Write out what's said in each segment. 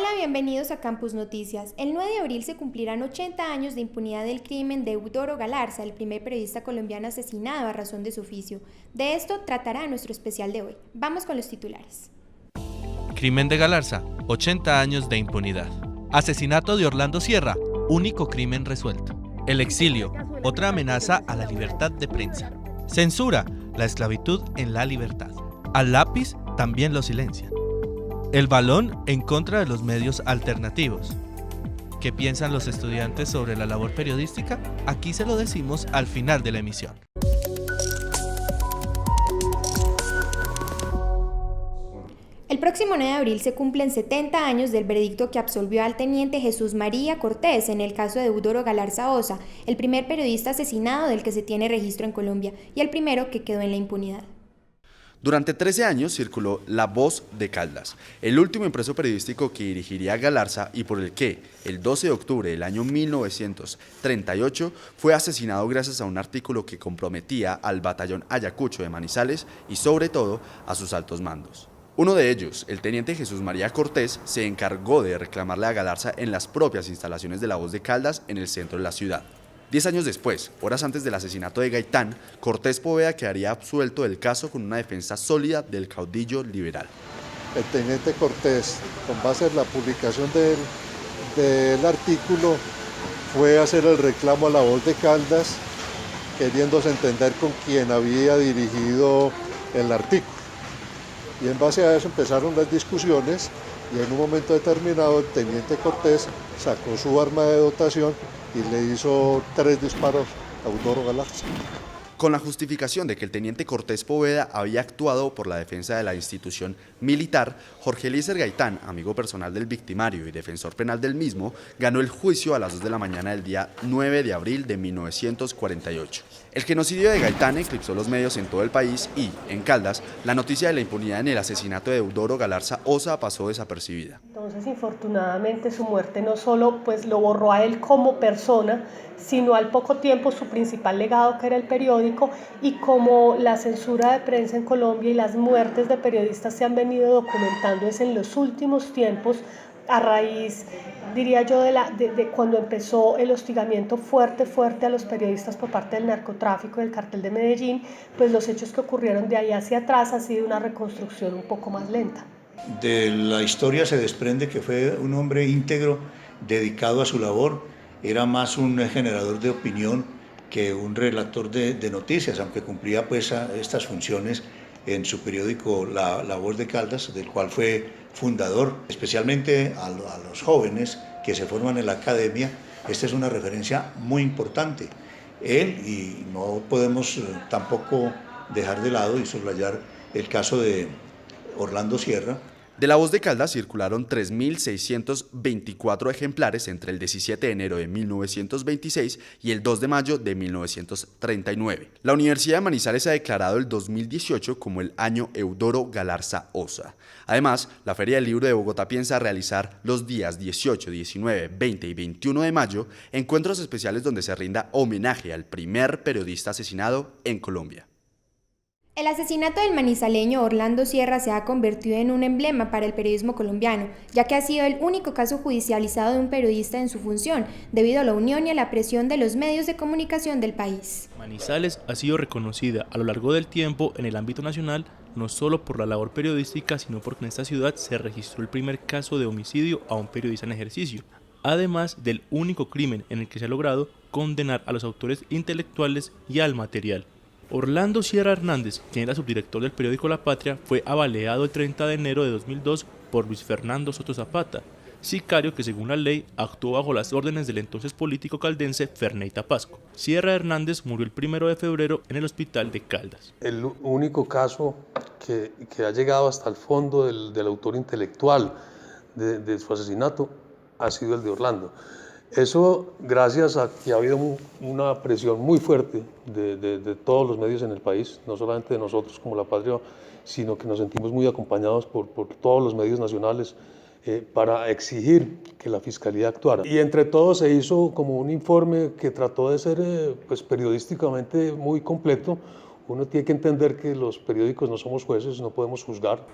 Hola, bienvenidos a Campus Noticias. El 9 de abril se cumplirán 80 años de impunidad del crimen de Eudoro Galarza, el primer periodista colombiano asesinado a razón de su oficio. De esto tratará nuestro especial de hoy. Vamos con los titulares. Crimen de Galarza, 80 años de impunidad. Asesinato de Orlando Sierra, único crimen resuelto. El exilio, otra amenaza a la libertad de prensa. Censura, la esclavitud en la libertad. Al lápiz también lo silencian. El balón en contra de los medios alternativos. ¿Qué piensan los estudiantes sobre la labor periodística? Aquí se lo decimos al final de la emisión. El próximo 9 de abril se cumplen 70 años del veredicto que absolvió al teniente Jesús María Cortés en el caso de Eudoro Galarza Osa, el primer periodista asesinado del que se tiene registro en Colombia y el primero que quedó en la impunidad. Durante 13 años circuló La Voz de Caldas, el último impreso periodístico que dirigiría Galarza y por el que, el 12 de octubre del año 1938, fue asesinado gracias a un artículo que comprometía al batallón Ayacucho de Manizales y sobre todo a sus altos mandos. Uno de ellos, el teniente Jesús María Cortés, se encargó de reclamarle a Galarza en las propias instalaciones de La Voz de Caldas en el centro de la ciudad. 10 años después, horas antes del asesinato de Gaitán, Cortés Poveda quedaría absuelto del caso con una defensa sólida del caudillo liberal. El teniente Cortés, con base en la publicación del artículo, fue a hacer el reclamo a La Voz de Caldas, queriéndose entender con quien había dirigido el artículo. Y en base a eso empezaron las discusiones y en un momento determinado el teniente Cortés sacó su arma de dotación y le hizo 3 disparos a Eudoro Galarza. Con la justificación de que el teniente Cortés Poveda había actuado por la defensa de la institución militar, Jorge Eliezer Gaitán, amigo personal del victimario y defensor penal del mismo, ganó el juicio a las 2 de la mañana del día 9 de abril de 1948. El genocidio de Gaitán eclipsó los medios en todo el país y, en Caldas, la noticia de la impunidad en el asesinato de Eudoro Galarza Osa pasó desapercibida. Entonces, infortunadamente, su muerte no solo lo borró a él como persona, sino al poco tiempo su principal legado, que era el periódico, y como la censura de prensa en Colombia y las muertes de periodistas se han venido documentando es en los últimos tiempos, a raíz, diría yo, de cuando empezó el hostigamiento fuerte a los periodistas por parte del narcotráfico y del cartel de Medellín, pues los hechos que ocurrieron de ahí hacia atrás ha sido una reconstrucción un poco más lenta. De la historia se desprende que fue un hombre íntegro, dedicado a su labor, era más un generador de opinión que un relator de noticias, aunque cumplía pues estas funciones en su periódico La Voz de Caldas, del cual fue fundador, especialmente a los jóvenes que se forman en la academia. Esta es una referencia muy importante. Él, y no podemos tampoco dejar de lado y soslayar el caso de Orlando Sierra. De La Voz de Caldas circularon 3.624 ejemplares entre el 17 de enero de 1926 y el 2 de mayo de 1939. La Universidad de Manizales ha declarado el 2018 como el año Eudoro Galarza Osa. Además, la Feria del Libro de Bogotá piensa realizar los días 18, 19, 20 y 21 de mayo encuentros especiales donde se rinda homenaje al primer periodista asesinado en Colombia. El asesinato del manizaleño Orlando Sierra se ha convertido en un emblema para el periodismo colombiano, ya que ha sido el único caso judicializado de un periodista en su función, debido a la unión y a la presión de los medios de comunicación del país. Manizales ha sido reconocida a lo largo del tiempo en el ámbito nacional, no solo por la labor periodística, sino porque en esta ciudad se registró el primer caso de homicidio a un periodista en ejercicio, además del único crimen en el que se ha logrado condenar a los autores intelectuales y al material. Orlando Sierra Hernández, quien era subdirector del periódico La Patria, fue abaleado el 30 de enero de 2002 por Luis Fernando Soto Zapata, sicario que según la ley actuó bajo las órdenes del entonces político caldense Ferney Tapasco. Sierra Hernández murió el 1 de febrero en el hospital de Caldas. El único caso que ha llegado hasta el fondo del autor intelectual de su asesinato ha sido el de Orlando. Eso gracias a que ha habido una presión muy fuerte de todos los medios en el país, no solamente de nosotros como La Patria, sino que nos sentimos muy acompañados por todos los medios nacionales para exigir que la Fiscalía actuara. Y entre todos se hizo como un informe que trató de ser pues, periodísticamente muy completo, Uno tiene que entender que los periódicos no somos jueces, no podemos juzgar.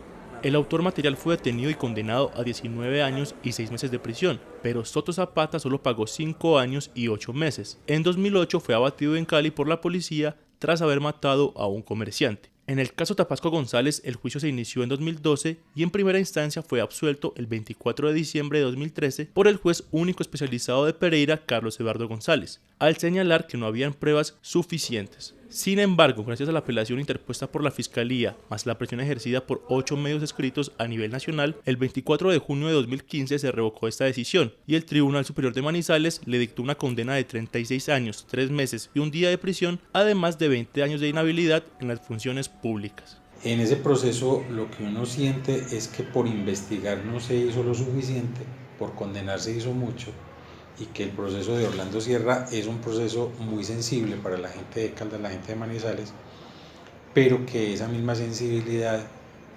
El autor material fue detenido y condenado a 19 años y 6 meses de prisión, pero Soto Zapata solo pagó 5 años y 8 meses. En 2008 fue abatido en Cali por la policía tras haber matado a un comerciante. En el caso Tapasco González, el juicio se inició en 2012 y en primera instancia fue absuelto el 24 de diciembre de 2013 por el juez único especializado de Pereira, Carlos Eduardo González, al señalar que no habían pruebas suficientes. Sin embargo, gracias a la apelación interpuesta por la Fiscalía, más la presión ejercida por 8 medios escritos a nivel nacional, el 24 de junio de 2015 se revocó esta decisión y el Tribunal Superior de Manizales le dictó una condena de 36 años, 3 meses y un día de prisión, además de 20 años de inhabilidad en las funciones públicas. En ese proceso lo que uno siente es que por investigar no se hizo lo suficiente, por condenar se hizo mucho, y que el proceso de Orlando Sierra es un proceso muy sensible para la gente de Caldas, la gente de Manizales, pero que esa misma sensibilidad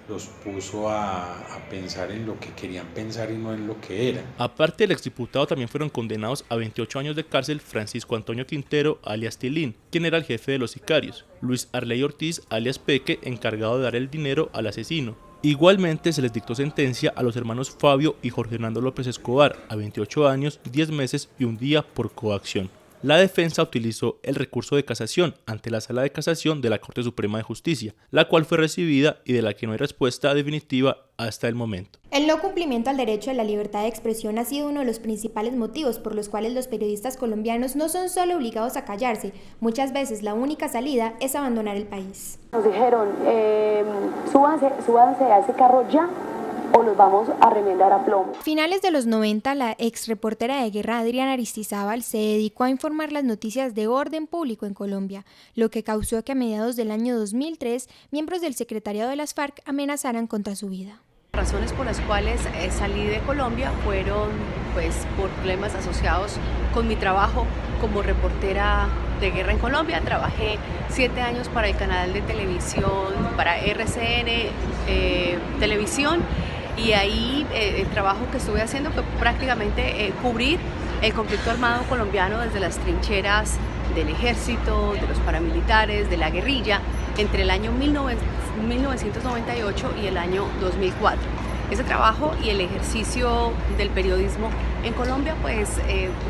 los puso a pensar en lo que querían pensar y no en lo que era. Aparte del exdiputado, también fueron condenados a 28 años de cárcel Francisco Antonio Quintero, alias Tilín, quien era el jefe de los sicarios, Luis Arley Ortiz, alias Peque, encargado de dar el dinero al asesino. Igualmente se les dictó sentencia a los hermanos Fabio y Jorge Hernando López Escobar a 28 años, 10 meses y un día por coacción. La defensa utilizó el recurso de casación ante la Sala de Casación de la Corte Suprema de Justicia, la cual fue recibida y de la que no hay respuesta definitiva hasta el momento. El no cumplimiento al derecho a la libertad de expresión ha sido uno de los principales motivos por los cuales los periodistas colombianos no son solo obligados a callarse, muchas veces la única salida es abandonar el país. Nos dijeron, súbanse a ese carro ya o los vamos a remendar a plomo. A finales de los 90, la ex reportera de guerra Adriana Aristizábal se dedicó a informar las noticias de orden público en Colombia, lo que causó que a mediados del año 2003, miembros del secretariado de las FARC amenazaran contra su vida. Las razones por las cuales salí de Colombia fueron por problemas asociados con mi trabajo como reportera de guerra en Colombia. Trabajé 7 años para el canal de televisión, para RCN Televisión, y ahí el trabajo que estuve haciendo fue prácticamente cubrir el conflicto armado colombiano desde las trincheras del ejército, de los paramilitares, de la guerrilla, entre el año 1998 y el año 2004. Ese trabajo y el ejercicio del periodismo en Colombia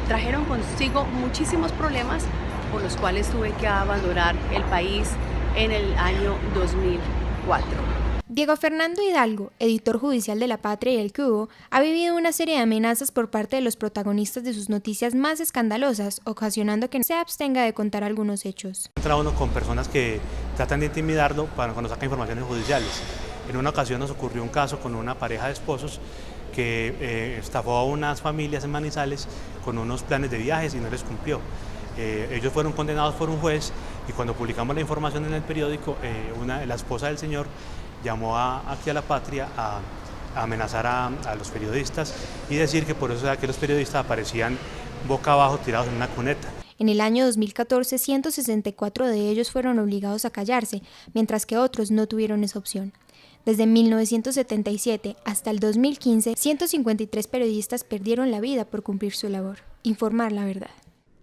trajeron consigo muchísimos problemas por los cuales tuve que abandonar el país en el año 2004. Diego Fernando Hidalgo, editor judicial de La Patria y El Cubo, ha vivido una serie de amenazas por parte de los protagonistas de sus noticias más escandalosas, ocasionando que se abstenga de contar algunos hechos. Entra uno con personas que tratan de intimidarlo cuando saca informaciones judiciales. En una ocasión nos ocurrió un caso con una pareja de esposos que estafó a unas familias en Manizales con unos planes de viajes y no les cumplió. Ellos fueron condenados por un juez y cuando publicamos la información en el periódico, la esposa del señor llamó aquí a La Patria a amenazar a los periodistas y decir que por eso era que los periodistas aparecían boca abajo tirados en una cuneta. En el año 2014, 164 de ellos fueron obligados a callarse, mientras que otros no tuvieron esa opción. Desde 1977 hasta el 2015, 153 periodistas perdieron la vida por cumplir su labor, informar la verdad.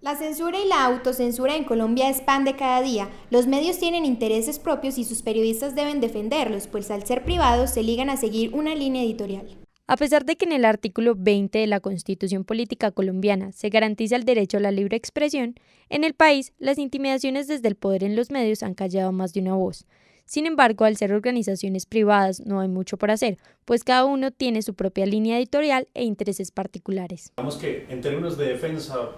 La censura y la autocensura en Colombia es pan de cada día. Los medios tienen intereses propios y sus periodistas deben defenderlos, pues al ser privados se ligan a seguir una línea editorial. A pesar de que en el artículo 20 de la Constitución Política Colombiana se garantiza el derecho a la libre expresión, en el país las intimidaciones desde el poder en los medios han callado más de una voz. Sin embargo, al ser organizaciones privadas no hay mucho por hacer, pues cada uno tiene su propia línea editorial e intereses particulares. Digamos que en términos de defensa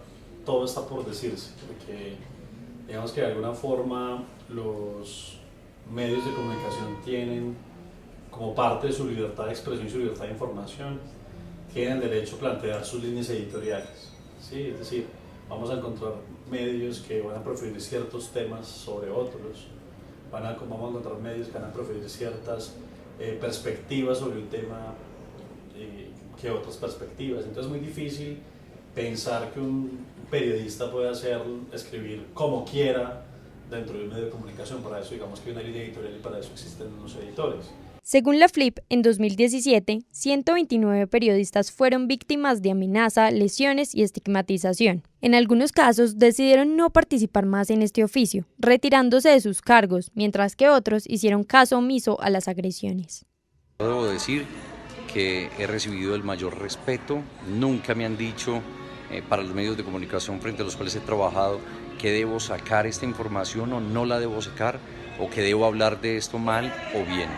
todo está por decirse, porque digamos que de alguna forma los medios de comunicación tienen como parte de su libertad de expresión y su libertad de información, tienen derecho a plantear sus líneas editoriales, ¿sí? Es decir, vamos a encontrar medios que van a preferir ciertos temas sobre otros, vamos a encontrar medios que van a preferir ciertas perspectivas sobre un tema que otras perspectivas, entonces es muy difícil pensar que un periodista puede escribir como quiera dentro de un medio de comunicación. Para eso digamos que hay una línea editorial y para eso existen unos editores. Según la FLIP, en 2017, 129 periodistas fueron víctimas de amenaza, lesiones y estigmatización. En algunos casos decidieron no participar más en este oficio, retirándose de sus cargos, mientras que otros hicieron caso omiso a las agresiones. Debo decir que he recibido el mayor respeto, nunca me han dicho para los medios de comunicación frente a los cuales he trabajado que debo sacar esta información o no la debo sacar, o que debo hablar de esto mal o bien.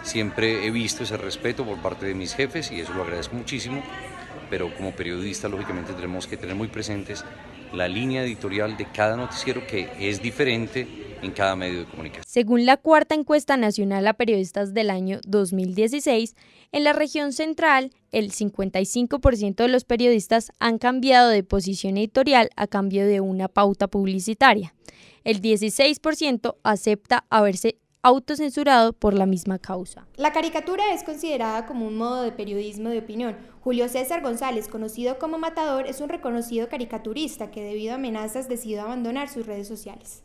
Siempre he visto ese respeto por parte de mis jefes y eso lo agradezco muchísimo, pero como periodista lógicamente tenemos que tener muy presentes la línea editorial de cada noticiero, que es diferente en cada medio de comunicación. Según la cuarta encuesta nacional a periodistas del año 2016, en la región central, el 55% de los periodistas han cambiado de posición editorial a cambio de una pauta publicitaria. El 16% acepta haberse autocensurado por la misma causa. La caricatura es considerada como un modo de periodismo de opinión. Julio César González, conocido como Matador, es un reconocido caricaturista que debido a amenazas decidió abandonar sus redes sociales.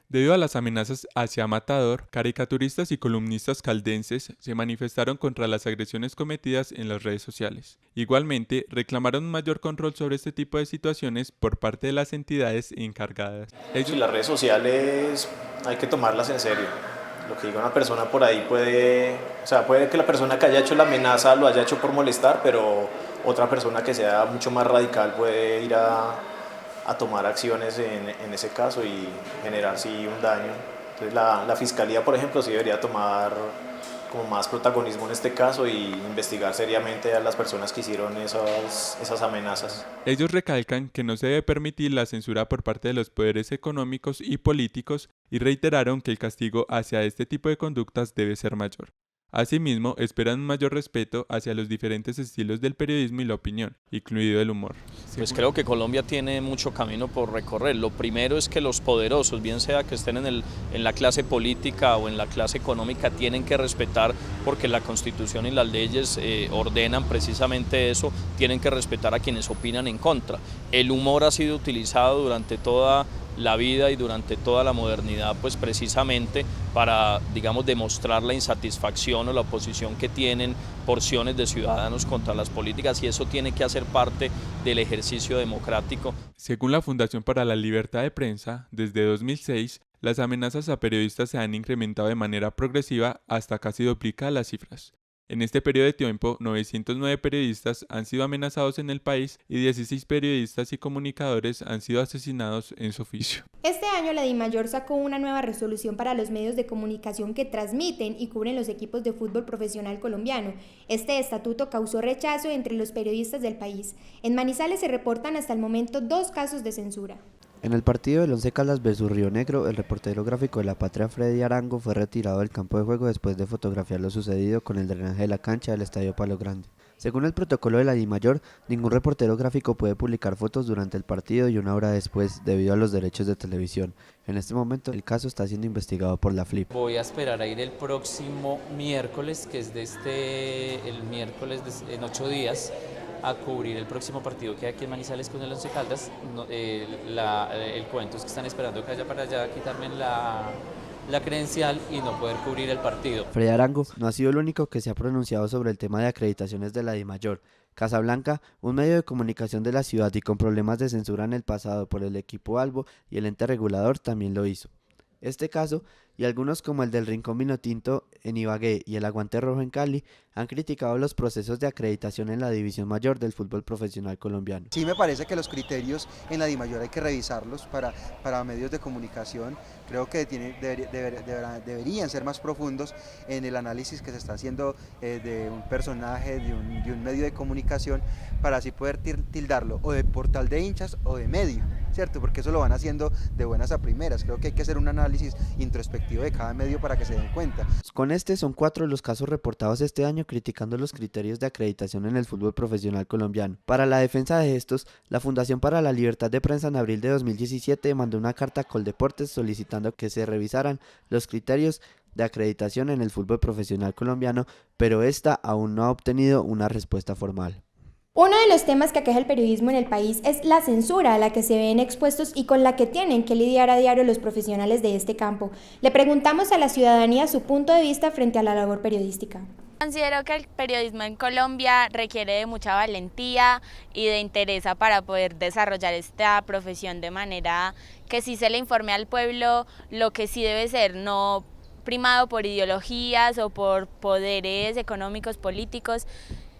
Debido a las amenazas hacia Matador, caricaturistas y columnistas caldenses se manifestaron contra las agresiones cometidas en las redes sociales. Igualmente, reclamaron un mayor control sobre este tipo de situaciones por parte de las entidades encargadas. Sí, las redes sociales hay que tomarlas en serio. Lo que diga una persona por ahí puede que la persona que haya hecho la amenaza lo haya hecho por molestar, pero otra persona que sea mucho más radical puede ir a tomar acciones en ese caso y generar sí un daño. Entonces la Fiscalía, por ejemplo, sí debería tomar como más protagonismo en este caso y investigar seriamente a las personas que hicieron esas amenazas. Ellos recalcan que no se debe permitir la censura por parte de los poderes económicos y políticos y reiteraron que el castigo hacia este tipo de conductas debe ser mayor. Asimismo, esperan un mayor respeto hacia los diferentes estilos del periodismo y la opinión, incluido el humor. Pues creo que Colombia tiene mucho camino por recorrer. Lo primero es que los poderosos, bien sea que estén en la clase política o en la clase económica, tienen que respetar, porque la Constitución y las leyes ordenan precisamente eso, tienen que respetar a quienes opinan en contra. El humor ha sido utilizado durante toda la vida y durante toda la modernidad, pues precisamente para, digamos, demostrar la insatisfacción o la oposición que tienen porciones de ciudadanos contra las políticas, y eso tiene que hacer parte del ejercicio democrático. Según la Fundación para la Libertad de Prensa, desde 2006, las amenazas a periodistas se han incrementado de manera progresiva hasta casi duplicar las cifras. En este periodo de tiempo, 909 periodistas han sido amenazados en el país y 16 periodistas y comunicadores han sido asesinados en su oficio. Este año la DIMAYOR sacó una nueva resolución para los medios de comunicación que transmiten y cubren los equipos de fútbol profesional colombiano. Este estatuto causó rechazo entre los periodistas del país. En Manizales se reportan hasta el momento 2 casos de censura. En el partido del Once Caldas vs Río Negro, el reportero gráfico de La Patria Freddy Arango fue retirado del campo de juego después de fotografiar lo sucedido con el drenaje de la cancha del Estadio Palo Grande. Según el protocolo de la DIMAYOR, ningún reportero gráfico puede publicar fotos durante el partido y 1 hora después debido a los derechos de televisión. En este momento el caso está siendo investigado por la FLIP. Voy a esperar a ir el próximo miércoles, que es el miércoles en 8 días, a cubrir el próximo partido que hay aquí en Manizales con el Once Caldas. El cuento es que están esperando que haya para allá quitarme la credencial y no poder cubrir el partido. Freddy Arango no ha sido el único que se ha pronunciado sobre el tema de acreditaciones de la DIMAYOR. Casablanca, un medio de comunicación de la ciudad y con problemas de censura en el pasado por el equipo Albo y el ente regulador, también lo hizo. Este caso, y algunos como el del Rincón Vinotinto en Ibagué y el Aguante Rojo en Cali, han criticado los procesos de acreditación en la división mayor del fútbol profesional colombiano. Sí, me parece que los criterios en la DIMAYOR hay que revisarlos para medios de comunicación. Creo que deberían ser más profundos en el análisis que se está haciendo de un personaje, de un medio de comunicación, para así poder tildarlo o de portal de hinchas o de medio, ¿cierto? Porque eso lo van haciendo de buenas a primeras. Creo que hay que hacer un análisis introspectivo de cada medio para que se den cuenta. Con este son 4 los casos reportados este año criticando los criterios de acreditación en el fútbol profesional colombiano. Para la defensa de estos, la Fundación para la Libertad de Prensa en abril de 2017 mandó una carta a Coldeportes solicitando que se revisaran los criterios de acreditación en el fútbol profesional colombiano, pero esta aún no ha obtenido una respuesta formal. Uno de los temas que aqueja el periodismo en el país es la censura a la que se ven expuestos y con la que tienen que lidiar a diario los profesionales de este campo. Le preguntamos a la ciudadanía su punto de vista frente a la labor periodística. Considero que el periodismo en Colombia requiere de mucha valentía y de interés para poder desarrollar esta profesión de manera que sí se le informe al pueblo lo que sí debe ser, no primado por ideologías o por poderes económicos, políticos,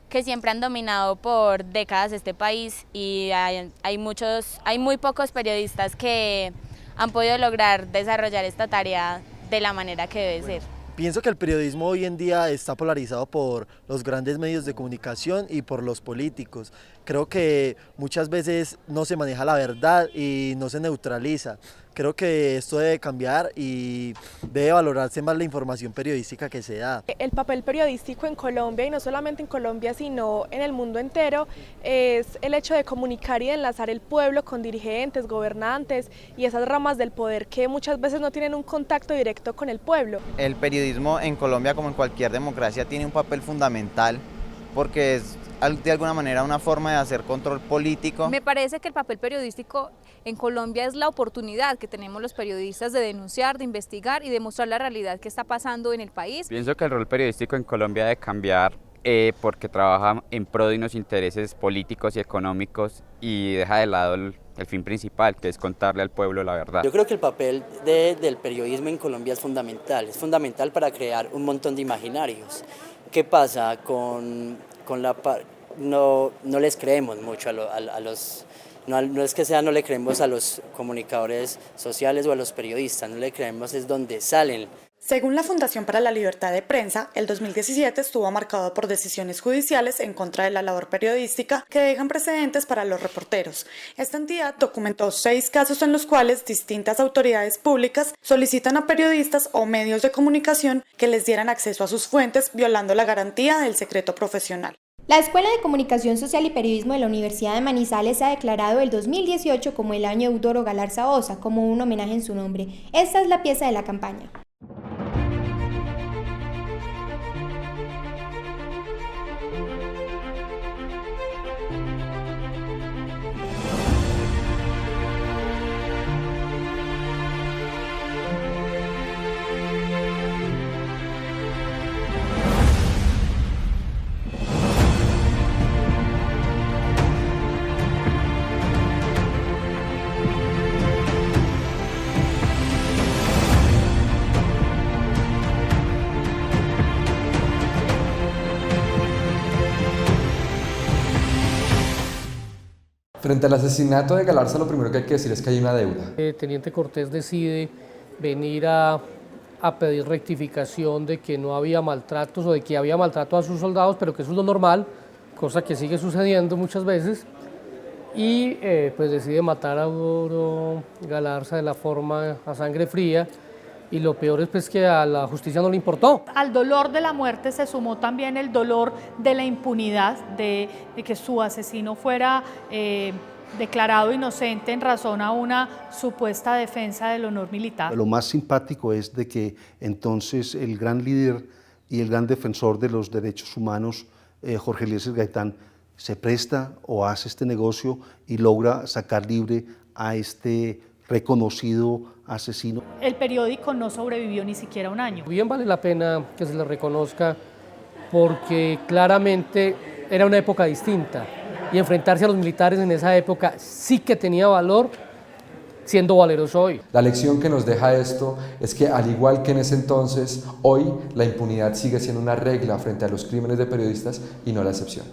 que siempre han dominado por décadas este país, y hay muy pocos periodistas que han podido lograr desarrollar esta tarea de la manera que debe ser. Pienso que el periodismo hoy en día está polarizado por los grandes medios de comunicación y por los políticos. Creo que muchas veces no se maneja la verdad y no se neutraliza. Creo que esto debe cambiar y debe valorarse más la información periodística que se da. El papel periodístico en Colombia, y no solamente en Colombia, sino en el mundo entero, es el hecho de comunicar y de enlazar el pueblo con dirigentes, gobernantes y esas ramas del poder que muchas veces no tienen un contacto directo con el pueblo. El periodismo en Colombia, como en cualquier democracia, tiene un papel fundamental porque es de alguna manera una forma de hacer control político. Me parece que el papel periodístico en Colombia es la oportunidad que tenemos los periodistas de denunciar, de investigar y de mostrar la realidad que está pasando en el país. Pienso que el rol periodístico en Colombia debe cambiar porque trabaja en pro de unos intereses políticos y económicos y deja de lado el fin principal, que es contarle al pueblo la verdad. Yo creo que el papel del periodismo en Colombia es fundamental para crear un montón de imaginarios. ¿Qué pasa con la no les creemos mucho a los no es que no le creemos a los comunicadores sociales o a los periodistas, no le creemos, es donde salen. Según la Fundación para la Libertad de Prensa, el 2017 estuvo marcado por decisiones judiciales en contra de la labor periodística que dejan precedentes para los reporteros. Esta entidad documentó 6 casos en los cuales distintas autoridades públicas solicitan a periodistas o medios de comunicación que les dieran acceso a sus fuentes, violando la garantía del secreto profesional. La Escuela de Comunicación Social y Periodismo de la Universidad de Manizales ha declarado el 2018 como el año Eudoro Galarza Osa, como un homenaje en su nombre. Esta es la pieza de la campaña. Frente al asesinato de Galarza, lo primero que hay que decir es que hay una deuda. Teniente Cortés decide venir a pedir rectificación de que no había maltratos o de que había maltrato a sus soldados, pero que eso es lo normal, cosa que sigue sucediendo muchas veces, y pues decide matar a Eudoro Galarza de la forma a sangre fría. Y lo peor es pues que a la justicia no le importó. Al dolor de la muerte se sumó también el dolor de la impunidad, de que su asesino fuera declarado inocente en razón a una supuesta defensa del honor militar. Lo más simpático es de que entonces el gran líder y el gran defensor de los derechos humanos, Jorge Eliezer Gaitán, se presta o hace este negocio y logra sacar libre a este reconocido asesino. El periódico no sobrevivió ni siquiera un año. Bien vale la pena que se le reconozca porque claramente era una época distinta y enfrentarse a los militares en esa época sí que tenía valor, siendo valeroso hoy. La lección que nos deja esto es que al igual que en ese entonces, hoy la impunidad sigue siendo una regla frente a los crímenes de periodistas y no la excepción.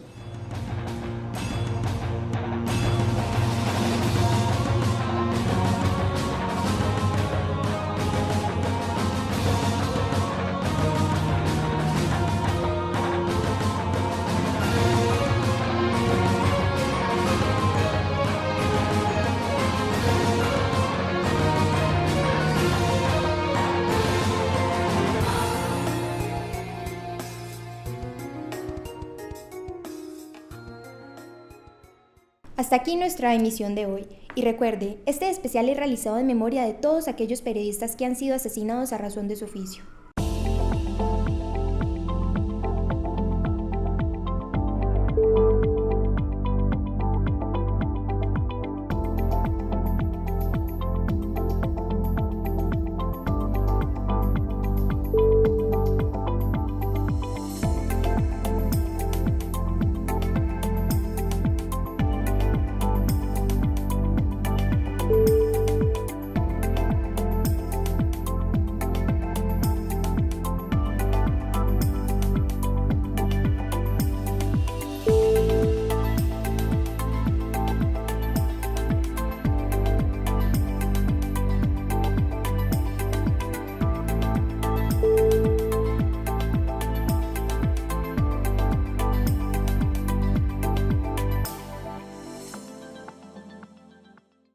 Hasta aquí nuestra emisión de hoy. Y recuerde, este especial es realizado en memoria de todos aquellos periodistas que han sido asesinados a razón de su oficio.